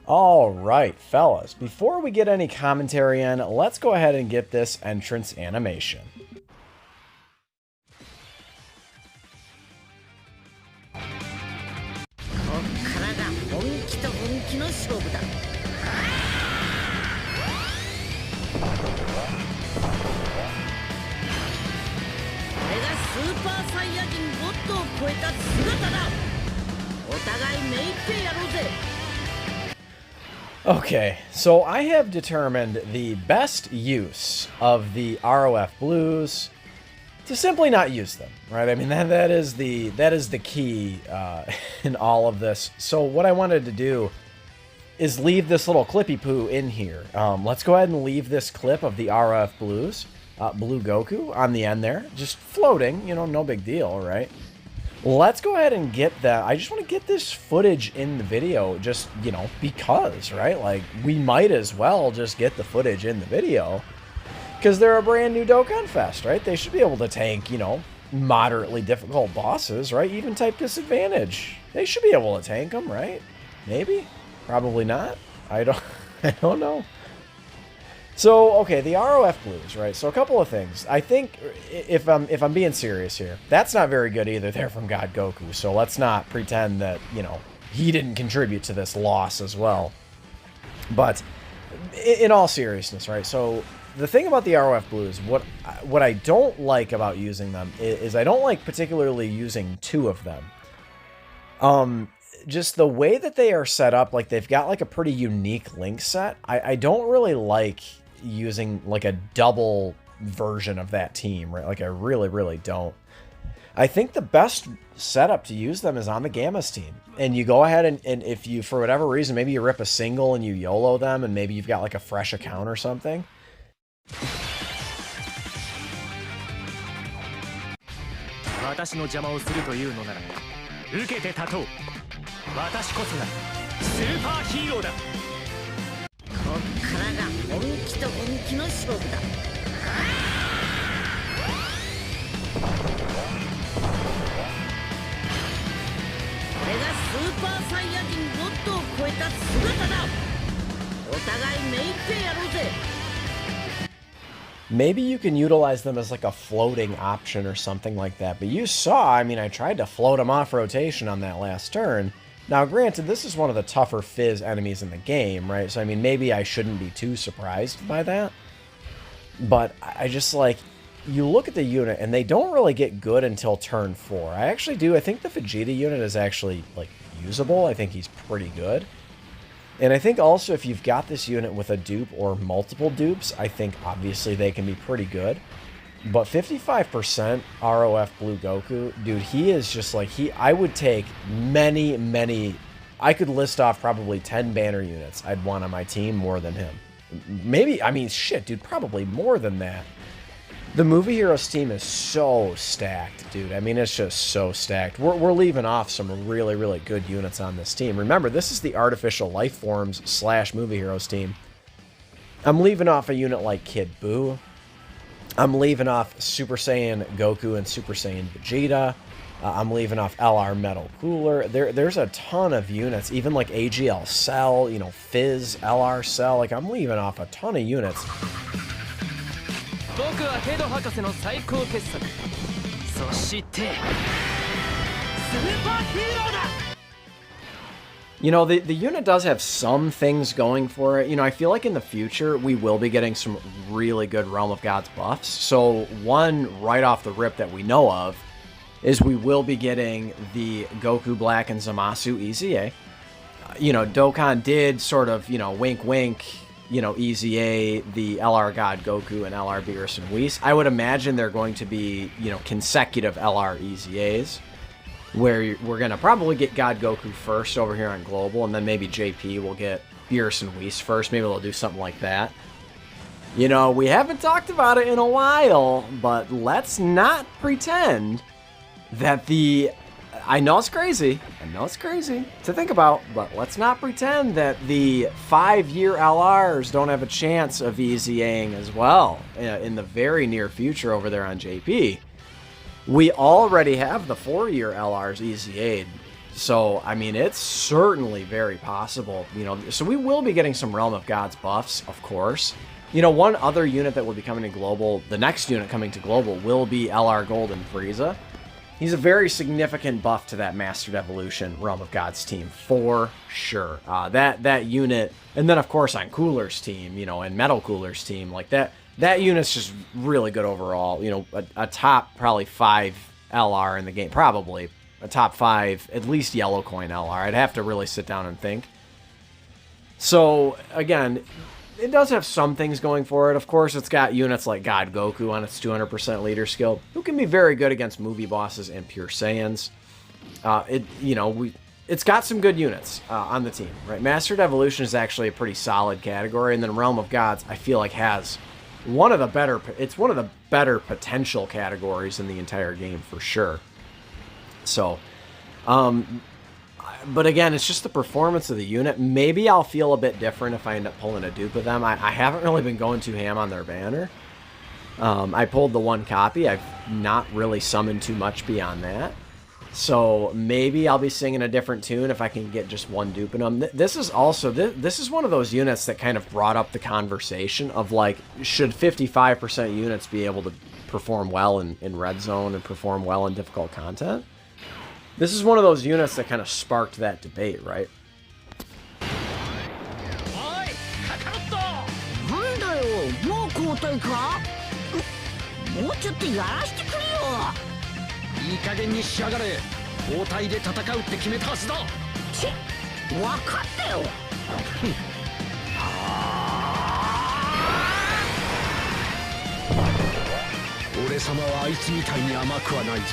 All right, fellas, before we get any commentary in, let's go ahead and get this entrance animation. スーパーサイヤ人ゴッドを超えた姿だ。お互い目いっぺいやろうぜ。 Okay, so I have determined the best use of the ROF blues to simply not use them, right? I mean, that is the key in all of this. So what I wanted to do is leave this little clippy poo in here. Let's go ahead and leave this clip of the ROF blues, Blue Goku, on the end there, just floating, you know, no big deal, right? Let's go ahead and get that. I just want to get this footage in the video, just, you know, because, right? Like, we might as well just get the footage in the video, because they're a brand new Dokkan Fest, right? They should be able to tank, you know, moderately difficult bosses, right? Even type disadvantage. They should be able to tank them, right? Maybe? Probably not. I don't know. So, okay, the ROF blues, right? So a couple of things. I think, if I'm being serious here, that's not very good either there from God Goku. So let's not pretend that, you know, he didn't contribute to this loss as well. But in all seriousness, right? So the thing about the ROF blues, what I don't like about using them is I don't like particularly using two of them. Just the way that they are set up, like they've got like a pretty unique link set. I don't really like using like a double version of that team, right? Like I really don't. I think the best setup to use them is on the Gamma's team. And you go ahead and if you, for whatever reason, maybe you rip a single and you YOLO them and maybe you've got like a fresh account or something. Maybe you can utilize them as like a floating option or something like that. But you saw, I mean, I tried to float them off rotation on that last turn. Now, granted, this is one of the tougher Fizz enemies in the game, right? So, I mean, maybe I shouldn't be too surprised by that. But I just, like, you look at the unit, and they don't really get good until turn 4. I actually do. I think the Vegeta unit is actually, like, usable. I think he's pretty good. And I think also if you've got this unit with a dupe or multiple dupes, I think obviously they can be pretty good. But 55% ROF Blue Goku, dude, he is just like, I would take many, I could list off probably 10 banner units I'd want on my team more than him. Maybe, I mean, shit, dude, probably more than that. The Movie Heroes team is so stacked, dude. I mean, it's just so stacked. We're leaving off some really good units on this team. Remember, this is the Artificial Life Forms / Movie Heroes team. I'm leaving off a unit like Kid Buu. I'm leaving off Super Saiyan Goku and Super Saiyan Vegeta. I'm leaving off LR Metal Cooler. There's a ton of units, even like AGL Cell, you know, Fizz, LR Cell. Like, I'm leaving off a ton of units. You know, the unit does have some things going for it. You know, I feel like in the future, we will be getting some really good Realm of Gods buffs. So one right off the rip that we know of is we will be getting the Goku Black and Zamasu EZA. You know, Dokkan did sort of, you know, wink, you know, EZA, the LR God Goku and LR Beerus and Whis. I would imagine they're going to be, you know, consecutive LR EZAs, where we're going to probably get God Goku first over here on Global, and then maybe JP will get Beerus and Whis first. Maybe they'll do something like that. You know, we haven't talked about it in a while, but let's not pretend that the... I know it's crazy to think about, but let's not pretend that the 5-year LRs don't have a chance of EZAing as well in the very near future over there on JP. We already have the 4-year LRs EZA'd So, I mean, it's certainly very possible, you know. So we will be getting some Realm of Gods buffs, of course. You know, one other unit that will be coming to Global, the next unit coming to Global, will be LR Golden Frieza. He's a very significant buff to that Mastered Evolution Realm of Gods team, for sure. That unit, and then, of course, on Cooler's team, you know, and Metal Cooler's team, like that unit's just really good overall. You know, a top probably 5 LR in the game, probably. A top 5, at least yellow coin LR. I'd have to really sit down and think. So, again, it does have some things going for it. Of course, it's got units like God Goku on its 200% leader skill, who can be very good against movie bosses and pure Saiyans. It's got some good units on the team, right? Mastered Evolution is actually a pretty solid category, and then Realm of Gods, I feel like, has one of the better potential categories in the entire game for sure. So, but again, it's just the performance of the unit. Maybe I'll feel a bit different if I end up pulling a dupe of them. I haven't really been going too ham on their banner. I pulled the 1 copy. I've not really summoned too much beyond that. So maybe I'll be singing a different tune if I can get just 1 dupe in them. This is also, this is one of those units that kind of brought up the conversation of, like, should 55% units be able to perform well in Red Zone and perform well in difficult content? This is one of those units that kind of sparked that debate, right? なんだよ、もう交代か？もうちょっとやらしてくれよ。いい加減にしやがれ。交代で戦うって決めたはずだ。ちっ、分かったよ。俺様はあいつみたいに甘くはないぞ。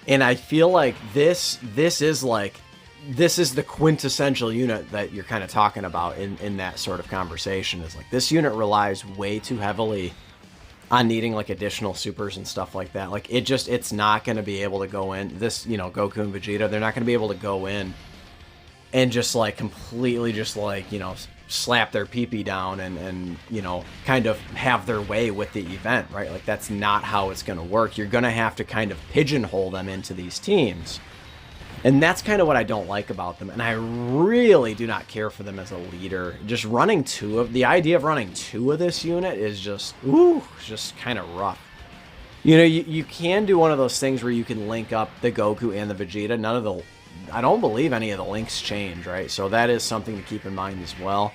And I feel like this is the quintessential unit that you're kind of talking about in that sort of conversation. Is like, this unit relies way too heavily on needing like additional supers and stuff like that. Like, it's not going to be able to go in. This, you know, Goku and Vegeta, they're not going to be able to go in and just like completely just like, you know, slap their pee-pee down and you know, kind of have their way with the event, right? Like, that's not how it's going to work. You're going to have to kind of pigeonhole them into these teams. And that's kind of what I don't like about them. And I really do not care for them as a leader. Just running the idea of running 2 of this unit is just, just kind of rough. You know, you can do one of those things where you can link up the Goku and the Vegeta. I don't believe any of the links change, right? So that is something to keep in mind as well.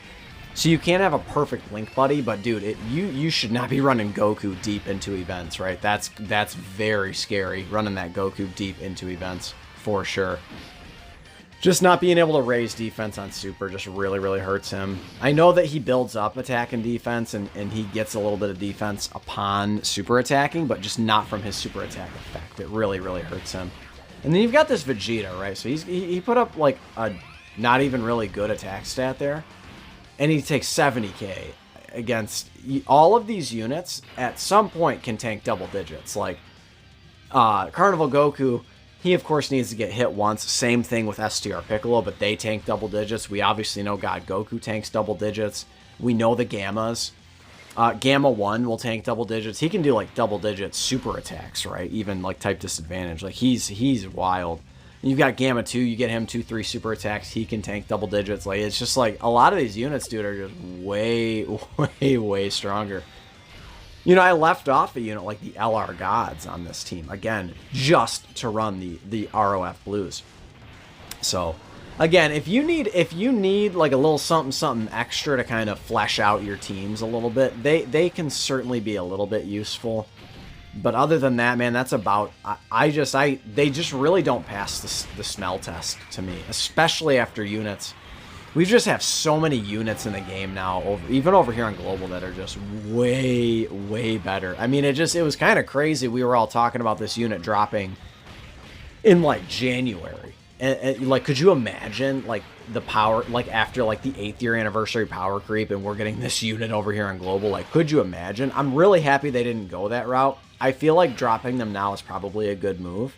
So you can't have a perfect link buddy, but dude, you should not be running Goku deep into events, right? That's very scary, running that Goku deep into events, for sure. Just not being able to raise defense on Super just really, really hurts him. I know that he builds up attack and defense, and he gets a little bit of defense upon super attacking, but just not from his super attack effect. It really, really hurts him. And then you've got this Vegeta, right? So he put up like a not even really good attack stat there. And he takes 70k against all of these units. At some point can tank double digits. Like Carnival Goku, he of course needs to get hit once. Same thing with STR Piccolo, but they tank double digits. We obviously know God Goku tanks double digits. We know the Gammas. Gamma 1 will tank double digits. He can do like double digit super attacks, right? Even like type disadvantage. Like he's wild. You've got Gamma 2, you get him 2-3 super attacks, he can tank double digits. Like, it's just like a lot of these units, dude, are just way, way stronger. You know, I left off a unit like the LR Gods on this team, again, just to run the ROF Blues. So, again, if you need like a little something extra to kind of flesh out your teams a little bit, they can certainly be a little bit useful. But other than that, man, that's about. They just really don't pass the smell test to me, especially after units. We just have so many units in the game now, even over here on Global, that are just way, way better. I mean, it was kind of crazy. We were all talking about this unit dropping in like January. And like, could you imagine like the power, like after like the 8th year anniversary power creep, and we're getting this unit over here on Global? Like, could you imagine? I'm really happy they didn't go that route. I feel like dropping them now is probably a good move.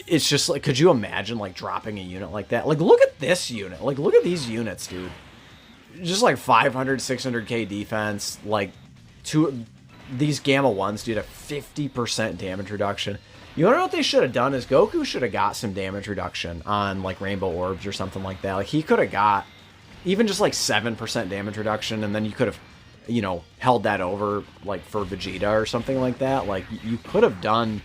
It's just like, could you imagine like dropping a unit like that? Like, look at this unit. Like, look at these units, dude. Just like 500, 600k defense, like these Gamma 1s, dude, a 50% damage reduction. You wanna know what they should have done is Goku should have got some damage reduction on like Rainbow Orbs or something like that. Like he could have got even just like 7% damage reduction, and then you could have, you know, held that over like for Vegeta or something like that. Like you could have done.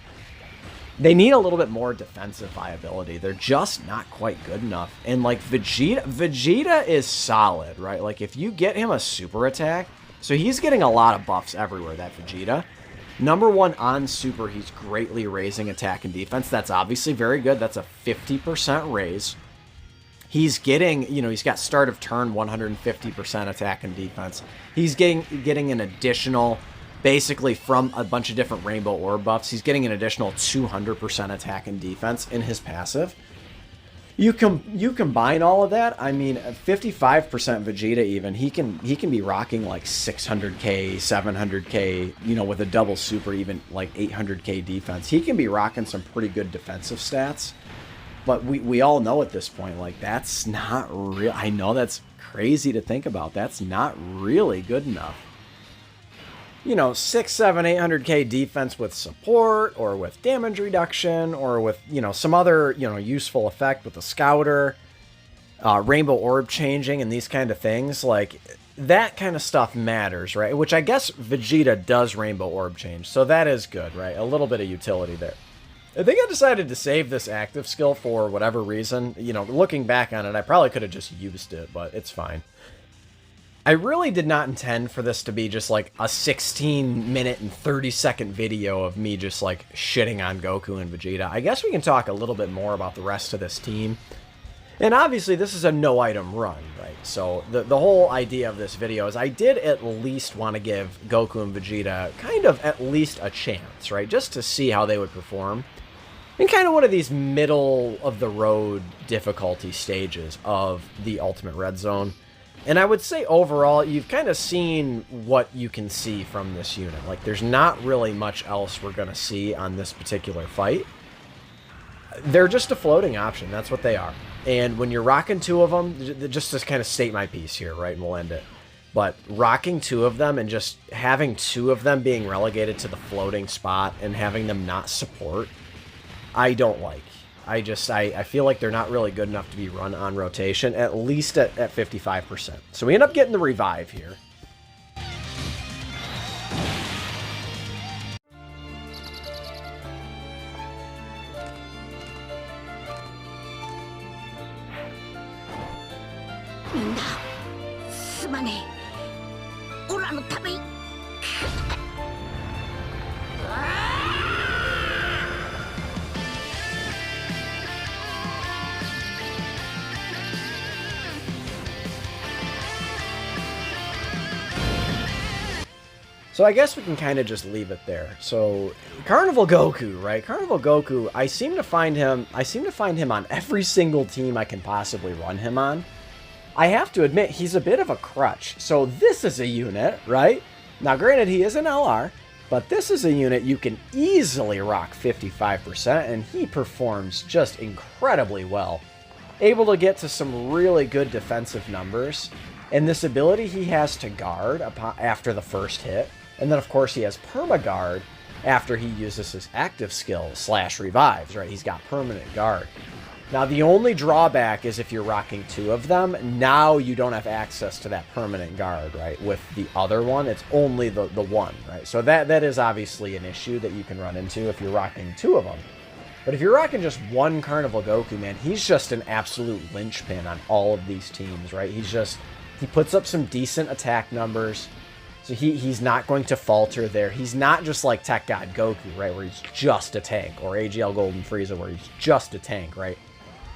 They need a little bit more defensive viability. They're just not quite good enough. And like Vegeta is solid, right? Like if you get him a super attack, so he's getting a lot of buffs everywhere, that Vegeta. Number one on super, he's greatly raising attack and defense. That's obviously very good. That's a 50% raise. He's getting, you know, he's got start of turn 150% attack and defense. He's getting an additional, basically from a bunch of different Rainbow Orb buffs, he's getting an additional 200% attack and defense in his passive. You combine all of that, I mean, 55% Vegeta even, he can be rocking like 600k, 700k, you know, with a double super, even like 800k defense. He can be rocking some pretty good defensive stats. But we all know at this point, like, that's not real. I know that's crazy to think about. That's not really good enough. You know, 6, 7, 800k defense with support, or with damage reduction, or with, you know, some other, you know, useful effect with the Scouter, Rainbow Orb changing, and these kind of things. Like, that kind of stuff matters, right? Which I guess Vegeta does Rainbow Orb change, so that is good, right? A little bit of utility there. I think I decided to save this active skill for whatever reason. You know, looking back on it, I probably could have just used it, but it's fine. I really did not intend for this to be just like a 16-minute and 30-second video of me just like shitting on Goku and Vegeta. I guess we can talk a little bit more about the rest of this team. And obviously this is a no-item run, right? So the whole idea of this video is I did at least want to give Goku and Vegeta kind of at least a chance, right? Just to see how they would perform in kind of one of these middle-of-the-road difficulty stages of the Ultimate Red Zone. And I would say overall, you've kind of seen what you can see from this unit. Like, there's not really much else we're going to see on this particular fight. They're just a floating option. That's what they are. And when you're rocking two of them, just to kind of state my piece here, right, and we'll end it. But rocking two of them and just having two of them being relegated to the floating spot and having them not support, I don't like. I feel like they're not really good enough to be run on rotation, at least at 55%. So we end up getting the revive here. So I guess we can kind of just leave it there. So Carnival Goku, right? Carnival Goku, I seem to find him on every single team I can possibly run him on. I have to admit, he's a bit of a crutch. So this is a unit, right? Now granted, he is an LR, but this is a unit you can easily rock 55%, and he performs just incredibly well. Able to get to some really good defensive numbers, and this ability he has to guard after the first hit. And then, of course, he has Permaguard after he uses his active skill / revives, right? He's got permanent guard. Now, the only drawback is if you're rocking two of them, now you don't have access to that permanent guard, right? With the other one, it's only the one, right? So that is obviously an issue that you can run into if you're rocking two of them. But if you're rocking just one Carnival Goku, man, he's just an absolute linchpin on all of these teams, right? He puts up some decent attack numbers. So he's not going to falter there. He's not just like Tech God Goku, right, where he's just a tank, or AGL Golden Frieza, where he's just a tank, right?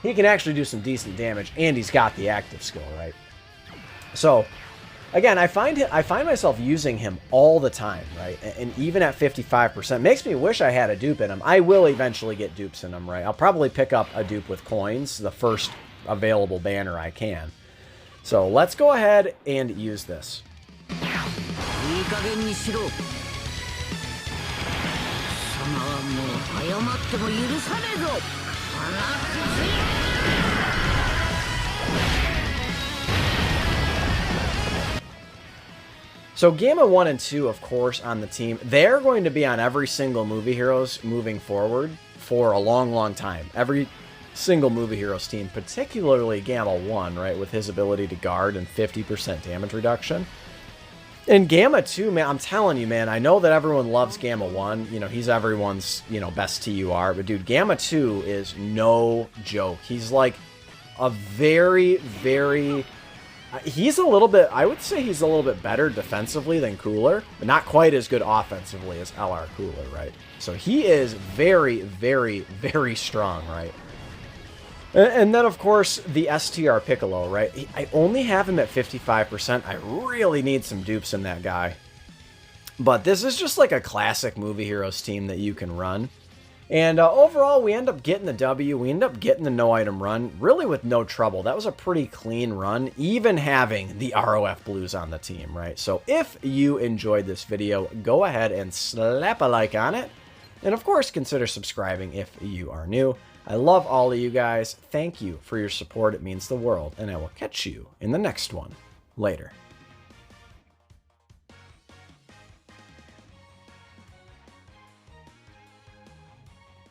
He can actually do some decent damage, and he's got the active skill, right? So, again, I find myself using him all the time, right? And even at 55%, makes me wish I had a dupe in him. I will eventually get dupes in him, right? I'll probably pick up a dupe with coins, the first available banner I can. So let's go ahead and use this. So Gamma 1 and 2, of course, on the team, they're going to be on every single Movie Heroes moving forward for a long, long time. Every single Movie Heroes team, particularly Gamma 1, right, with his ability to guard and 50% damage reduction. And Gamma 2, man, I'm telling you, man, I know that everyone loves Gamma 1. You know, he's everyone's, you know, best TUR. But, dude, Gamma 2 is no joke. He's like a very, very... He's a little bit, I would say he's a little bit better defensively than Cooler, but not quite as good offensively as LR Cooler, right? So he is very, very, very strong, right? And then, of course, the STR Piccolo, right? I only have him at 55%. I really need some dupes in that guy. But this is just like a classic Movie Heroes team that you can run. And overall, we end up getting the W. We end up getting the no-item run, really with no trouble. That was a pretty clean run, even having the ROF Blues on the team, right? So if you enjoyed this video, go ahead and slap a like on it. And of course, consider subscribing if you are new. I love all of you guys. Thank you for your support. It means the world. And I will catch you in the next one. Later.